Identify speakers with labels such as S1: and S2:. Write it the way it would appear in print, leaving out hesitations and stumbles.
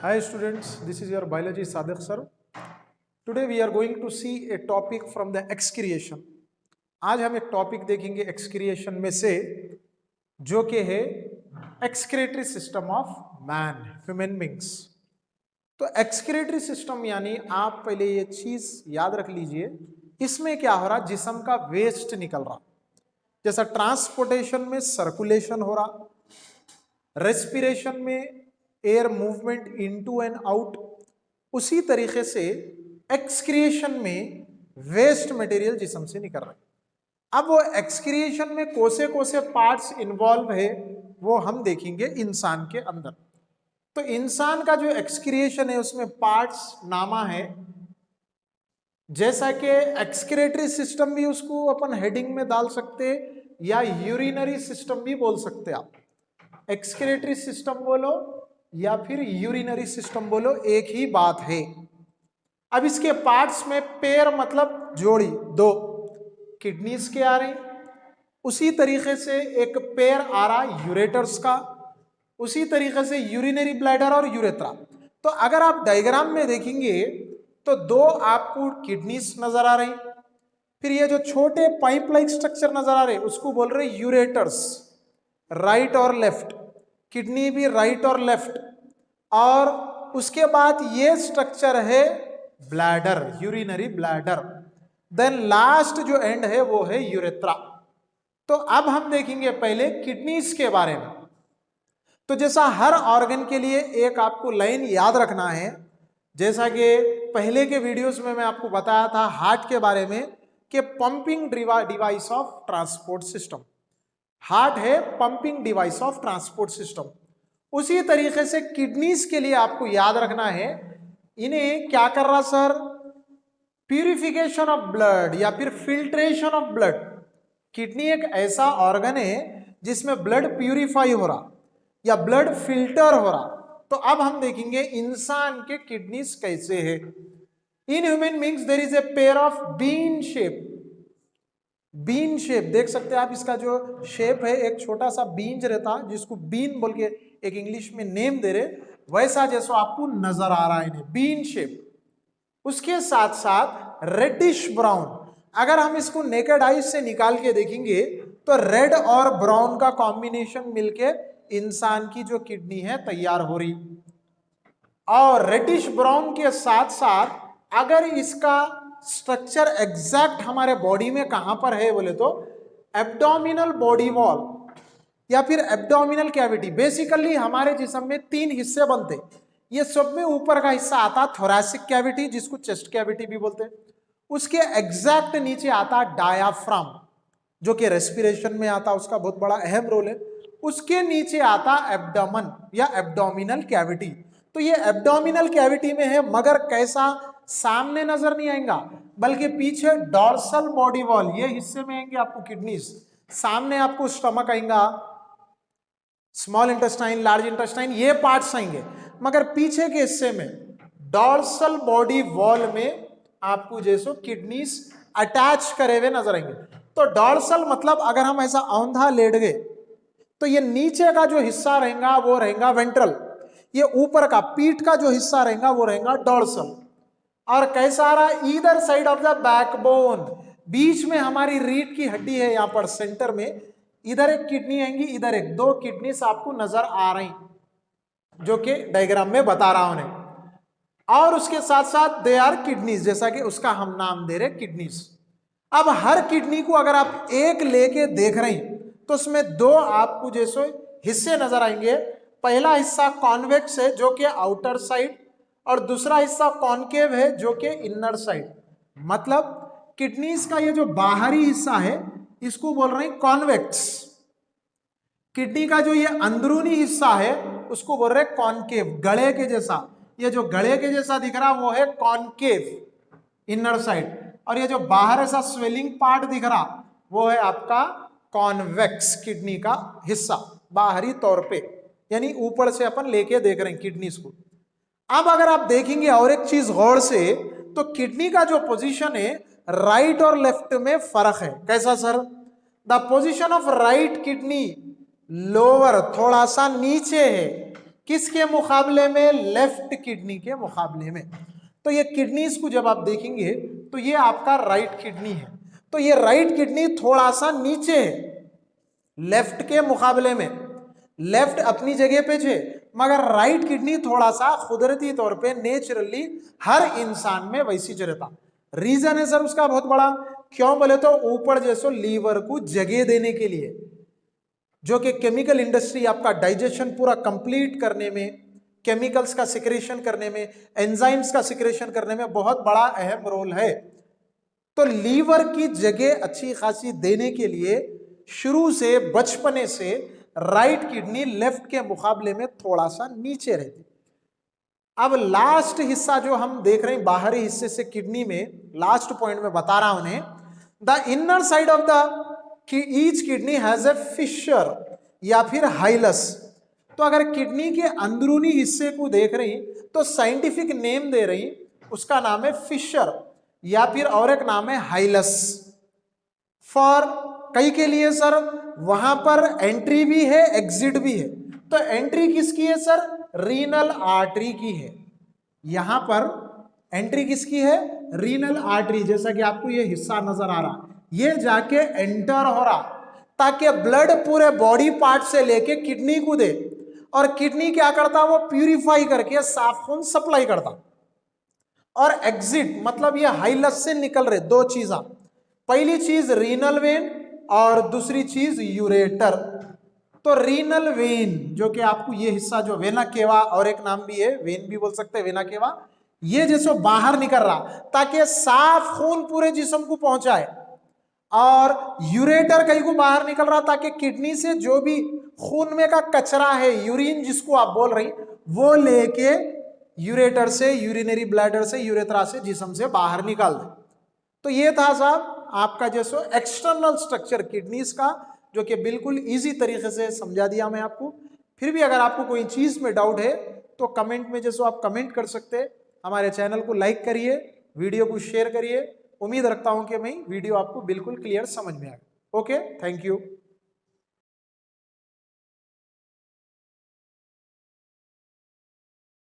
S1: Hi students, this is your biology Sadiq sir. Today we are going to see a topic from the excretion. आज हम एक topic देखेंगे excretion में से जो कि है excretory system of man human beings. तो एक्सक्रेटरी सिस्टम यानी आप पहले ये चीज याद रख लीजिए, इसमें क्या हो रहा, जिस्म का वेस्ट निकल रहा, जैसा ट्रांसपोर्टेशन में सर्कुलेशन हो रहा, रेस्पिरेशन में air movement into and out, उसी तरीके से एक्सक्रिएशन में वेस्ट मटेरियल जिस्म से निकल रहा है। अब वो एक्सक्रिएशन में कौन से पार्ट्स इन्वॉल्व है वो हम देखेंगे इंसान के अंदर। तो इंसान का जो एक्सक्रिएशन है उसमें पार्ट्स नामा है, जैसा कि एक्सक्रेटरी सिस्टम भी उसको अपन हेडिंग में डाल सकते या यूरिनरी सिस्टम भी बोल सकते आप। एक्सक्रेटरी सिस्टम बोलो या फिर यूरिनरी सिस्टम बोलो, एक ही बात है। अब इसके पार्ट्स में पेयर मतलब जोड़ी, दो किडनीज के आ रही, उसी तरीके से एक पेयर आ रहा यूरेटर्स का, उसी तरीके से यूरिनरी ब्लैडर और यूरेथ्रा। तो अगर आप डायग्राम में देखेंगे तो दो आपको किडनीज नजर आ रही, फिर ये जो छोटे पाइप लाइक स्ट्रक्चर नजर आ रहे उसको बोल रहे यूरेटर्स, राइट और लेफ्ट, किडनी भी राइट और लेफ्ट, और उसके बाद ये स्ट्रक्चर है bladder, urinary bladder, then last जो एंड है वो है यूरेथ्रा। तो अब हम देखेंगे पहले किडनीज के बारे में। तो जैसा हर ऑर्गन के लिए एक आपको लाइन याद रखना है, जैसा कि पहले के वीडियोस में मैं आपको बताया था हार्ट के बारे में कि pumping device of transport system, heart है pumping device of transport system. उसी तरीके से किडनीज के लिए आपको याद रखना है, इन्हें क्या कर रहा सर, प्यूरिफिकेशन ऑफ ब्लड या फिर फिल्ट्रेशन ऑफ ब्लड। किडनी एक ऐसा ऑर्गन है जिसमें ब्लड प्यूरिफाई हो रहा या ब्लड फिल्टर हो रहा। तो अब हम देखेंगे इंसान के किडनीज कैसे है। In human beings there is a pair of bean shape, bean shape देख सकते हैं आप, इसका जो शेप है एक छोटा सा बीन्स रहता जिसको बीन बोल के एक इंग्लिश में नेम दे रहे, वैसा जैसा आपको नजर आ रहा है इन्हें, बीन शेप। उसके साथ साथ रेडिश ब्राउन, अगर हम इसको नेकेड आइज से निकाल के देखेंगे तो रेड और ब्राउन का कॉम्बिनेशन मिलके इंसान की जो किडनी है तैयार हो रही। और रेडिश ब्राउन के साथ साथ अगर इसका स्ट्रक्चर एग्जैक्ट हमारे बॉडी में कहां पर है बोले तो एब्डोमिनल बॉडी वॉल या फिर एब्डोमिनल कैविटी। बेसिकली हमारे जिस्म में तीन हिस्से बनते, ये सब में ऊपर का हिस्सा आता थोरैसिक कैविटी जिसको चेस्ट कैविटी भी बोलते हैं, उसके एग्जैक्ट नीचे आता डायाफ्राम जो कि रेस्पिरेशन में आता, उसका बहुत बड़ा अहम रोल है। उसके नीचे आता एब्डोमन या एब्डोमिनल कैविटी। तो ये एब्डोमिनल कैविटी में है, मगर कैसा, सामने नजर नहीं आएगा बल्कि पीछे डॉर्सल बॉडी वॉल, ये हिस्से में आएंगे आपको किडनीज, सामने आपको स्टमक आएगा, स्मॉल इंटेस्टाइन, लार्ज इंटेस्टाइन, ये पार्ट्स आएंगे, मगर पीछे के हिस्से में डॉर्सल बॉडी वॉल में आपको जैसो किडनीज अटैच करे हुए नजर आएंगे। तो डॉर्सल मतलब अगर हम ऐसा औंधा लेट गए तो ये नीचे का जो हिस्सा रहेगा वो रहेगा वेंट्रल, ये ऊपर का पीठ का जो हिस्सा रहेगा वो रहेगा डॉर्सल। और कैसा आ रहा, either side of the backbone, बीच में हमारी रीढ़ की हड्डी है, यहां पर सेंटर में इधर एक किडनी आएंगी, इधर एक, दो किडनीज आपको नजर आ रही जो कि डायग्राम में बता रहा हूं उन्हें। और उसके साथ साथ दे आर किडनीज, जैसा कि उसका हम नाम दे रहे किडनीज। अब हर किडनी को अगर आप एक लेके देख रहे हैं तो उसमें दो आपको जैसे हिस्से नजर आएंगे। पहला हिस्सा कॉन्वेक्स है जो कि आउटर साइड, और दूसरा हिस्सा कॉनकेव है जो कि इनर साइड। मतलब किडनीज का ये जो बाहरी हिस्सा है इसको बोल रहे हैं कॉन्वेक्स, किडनी का जो ये अंदरूनी हिस्सा है उसको बोल रहे हैं कॉनकेव, गले के जैसा, ये जो गले के जैसा दिख रहा वो है कॉनकेव इनर साइड, और ये जो बाहर ऐसा स्वेलिंग पार्ट दिख रहा वो है आपका कॉन्वेक्स, किडनी का हिस्सा बाहरी तौर पे, यानी ऊपर से अपन लेके देख रहे हैं किडनीज को। अब अगर आप देखेंगे और एक चीज गौर से, तो किडनी का जो पोजीशन है राइट और लेफ्ट में फर्क है। कैसा sir, the position of right kidney lower, थोड़ा सा नीचे है, किसके मुकाबले में? लेफ्ट किडनी के मुकाबले में। तो ये किडनीज को जब आप देखेंगे तो ये आपका राइट किडनी है, तो ये राइट किडनी थोड़ा सा नीचे है लेफ्ट के मुकाबले में। लेफ्ट अपनी जगह पे है, मगर राइट किडनी थोड़ा सा कुदरती तौर पे नेचुरली हर इंसान में वैसी रहता। रीजन है सर उसका बहुत बड़ा, क्यों बोले तो ऊपर जैसो लीवर को जगह देने के लिए, जो कि केमिकल इंडस्ट्री आपका डाइजेशन पूरा कंप्लीट करने में, केमिकल्स का सिक्रेशन करने में, एंजाइम्स का सिक्रेशन करने में बहुत बड़ा अहम रोल है। तो लीवर की जगह अच्छी खासी देने के लिए शुरू से बचपने से राइट किडनी लेफ्ट के मुकाबले में थोड़ा सा नीचे रहती। अब लास्ट हिस्सा जो हम देख रहे हैं बाहरी हिस्से से किडनी में, लास्ट पॉइंट में बता रहा हूं उन्हें, the inner side of the each kidney has a fissure या फिर हाइलस। तो अगर किडनी के अंदरूनी हिस्से को देख रही तो साइंटिफिक नेम दे रही, उसका नाम है फिशर या फिर और एक नाम है हाइलस। फॉर कई के लिए सर वहां पर एंट्री भी है एग्जिट भी है। तो एंट्री किसकी है सर? रीनल आर्टरी की है। यहां पर एंट्री किसकी है? Renal artery. जैसा कि आपको ये हिस्सा नजर आ रहा, ये जाके एंटर हो रहा ताकि ब्लड पूरे बॉडी पार्ट से लेके किडनी को दे, और किडनी क्या करता? वो प्यूरिफाई करके साफ खून सप्लाई करता। और एग्जिट मतलब ये हाइलस से निकल रहे दो चीजा, पहली चीज रीनल वेन और दूसरी चीज यूरेटर। तो रीनल वेन जो कि आपको ये हिस्सा जो वेना केवा और एक नाम भी है, वेन भी बोल सकते हैं वेना केवा, ये जैसे बाहर निकल रहा ताकि साफ खून पूरे जिस्म को पहुंचाए। और यूरेटर कहीं को बाहर निकल रहा ताकि किडनी से जो भी खून में का कचरा है, यूरिन जिसको आप बोल रही, वो लेके यूरेटर से, यूरिनरी ब्लैडर से, यूरेथ्रा से जिस्म से बाहर निकाल दे। तो ये था साहब आपका जैसो एक्सटर्नल स्ट्रक्चर किडनीज का, जो कि बिल्कुल इजी तरीके से समझा दिया मैं आपको। फिर भी अगर आपको कोई चीज में डाउट है तो कमेंट में जैसो आप कमेंट कर सकते हैं। हमारे चैनल को लाइक करिए, वीडियो को शेयर करिए। उम्मीद रखता हूं कि मैं वीडियो आपको बिल्कुल क्लियर समझ में आए। Okay, thank you.